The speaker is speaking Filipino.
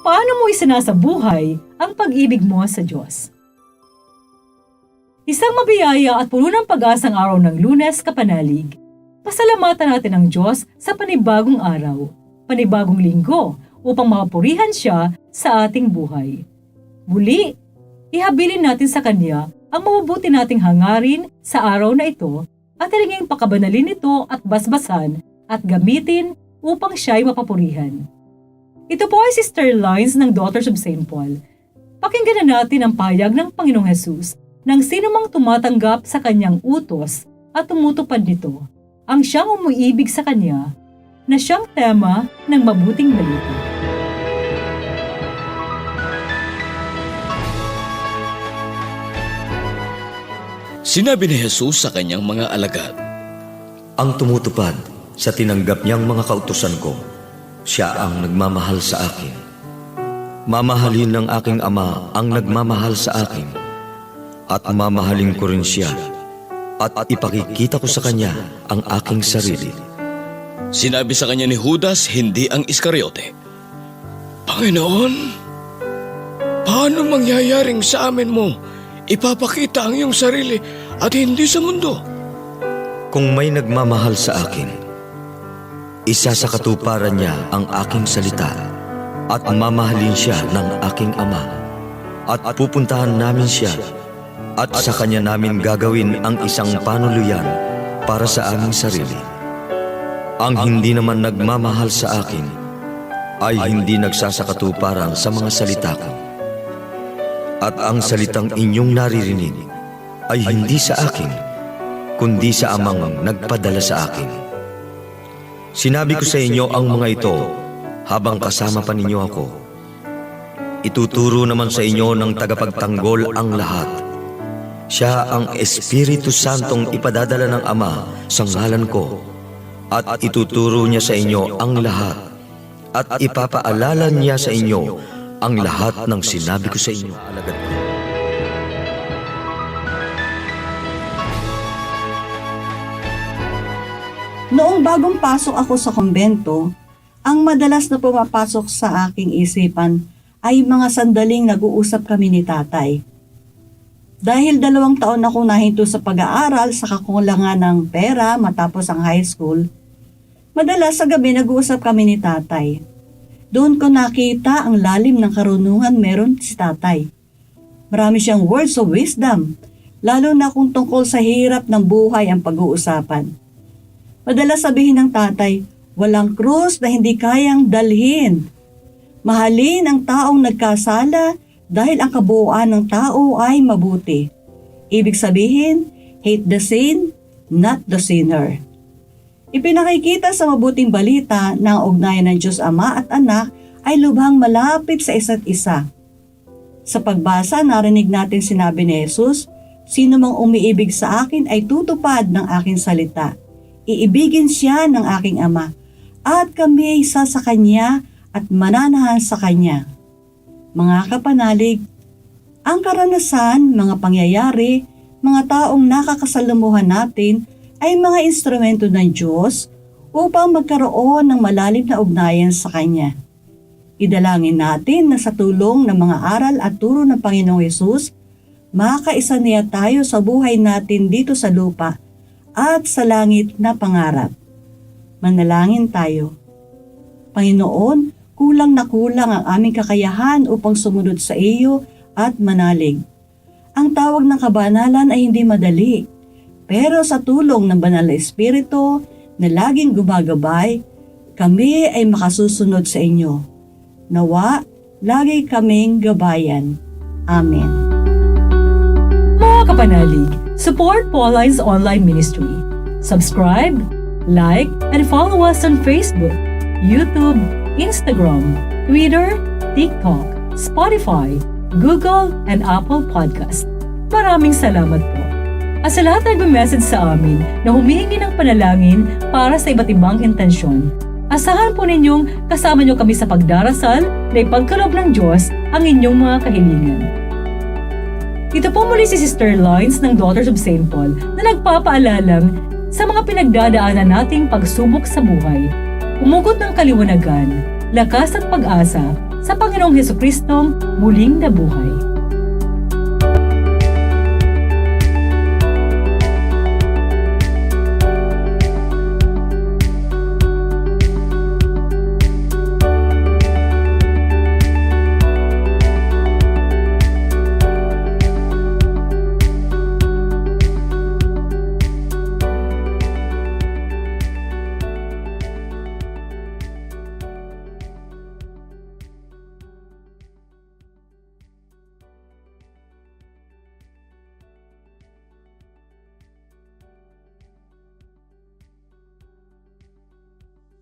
Paano mo isinasabuhay ang pag-ibig mo sa Diyos? Isang mabiyaya at puno ng pag-asang araw ng Lunes, kapanalig. Pasalamatan natin ang Diyos sa panibagong araw, panibagong linggo, upang mapurihan siya sa ating buhay. Muli, ihabilin natin sa Kanya ang mabubuti nating hangarin sa araw na ito at hilinging pakabanalin ito at basbasan at gamitin upang siya'y mapapurihan. Ito po ay Sister Lines ng Daughters of St. Paul. Pakinggan na natin ang pahayag ng Panginoong Hesus ng sino mang tumatanggap sa kanyang utos at tumutupad nito, ang siyang umuibig sa kanya, na siyang tema ng mabuting balita. Sinabi ni Jesus sa kanyang mga alagad, "Ang tumutupad sa tinanggap niyang mga kautusan ko, siya ang nagmamahal sa akin. Mamahalin ng aking Ama ang nagmamahal sa akin, at mamahalin ko rin siya, at ipakikita ko sa kanya ang aking sarili." Sinabi sa kanya ni Judas, hindi ang Iscariote, "Panginoon, paano mangyayaring sa amin mo ipapakita ang iyong sarili at hindi sa mundo?" Kung may nagmamahal sa akin, isa sa katuparan niya ang aking salita, at mamahalin siya ng aking Ama, at pupuntahan namin siya, at sa kanya namin gagawin ang isang panuluyan para sa aming sarili. Ang hindi naman nagmamahal sa akin ay hindi nagsasakatuparan sa mga salita ko. At ang salitang inyong naririnig ay hindi sa akin, kundi sa Amang nagpadala sa akin. Sinabi ko sa inyo ang mga ito habang kasama pa ninyo ako. Ituturo naman sa inyo ng tagapagtanggol ang lahat. Siya ang Espiritu Santong ipadadala ng Ama sa ngalan ko, at ituturo niya sa inyo ang lahat, at ipapaalala niya sa inyo ang lahat ng sinabi ko sa inyo. Alagad ko. Noong bagong pasok ako sa kumbento, ang madalas na pumapasok sa aking isipan ay mga sandaling nag-uusap kami ni tatay. Dahil 2 taon akong nahinto sa pag-aaral sa kakulangan ng pera matapos ang high school, madalas sa gabi nag-uusap kami ni tatay. Doon ko nakita ang lalim ng karunungan meron si tatay. Marami siyang words of wisdom, lalo na kung tungkol sa hirap ng buhay ang pag-uusapan. Madalas sabihin ng tatay, walang krus na hindi kayang dalhin. Mahalin ang taong nagkasala dahil ang kabuuan ng tao ay mabuti. Ibig sabihin, hate the sin, not the sinner. Ipinakikita sa mabuting balita na ang ugnayan ng Diyos Ama at Anak ay lubhang malapit sa isa't isa. Sa pagbasa, narinig natin sinabi ni Jesus, "Sino mang umiibig sa akin ay tutupad ng aking salita. Iibigin siya ng aking Ama, at kami ay isa sa Kanya at mananahan sa Kanya." Mga kapanalig, ang karanasan, mga pangyayari, mga taong nakakasalamuhan natin ay mga instrumento ng Diyos upang magkaroon ng malalim na ugnayan sa Kanya. Idalangin natin na sa tulong ng mga aral at turo ng Panginoong Hesus, makaisa niya tayo sa buhay natin dito sa lupa at sa langit na pangarap. Manalangin tayo. Panginoon, kulang na kulang ang aming kakayahan upang sumunod sa iyo at manalig. Ang tawag ng kabanalan ay hindi madali, pero sa tulong ng Banal na Espiritu na laging gumagabay, kami ay makasusunod sa inyo. Nawa, lagi kaming gabayan. Amen. Mga kapanalig, support Pauline's online ministry. Subscribe, like, and follow us on Facebook, YouTube, Instagram, Twitter, TikTok, Spotify, Google, and Apple Podcast. Maraming salamat po. At sa lahat na nag-message sa amin na humihingi ng panalangin para sa iba't ibang intensyon, asahan po ninyong kasama nyo kami sa pagdarasal na ipagkaloob ng Diyos ang inyong mga kahilingan. Ito po muli si Sister Lines ng Daughters of St. Paul na nagpapaalalang sa mga pinagdadaanan nating pagsubok sa buhay, umugot ng kaliwanagan, lakas at pag-asa sa Panginoong Hesukristong muling nabuhay.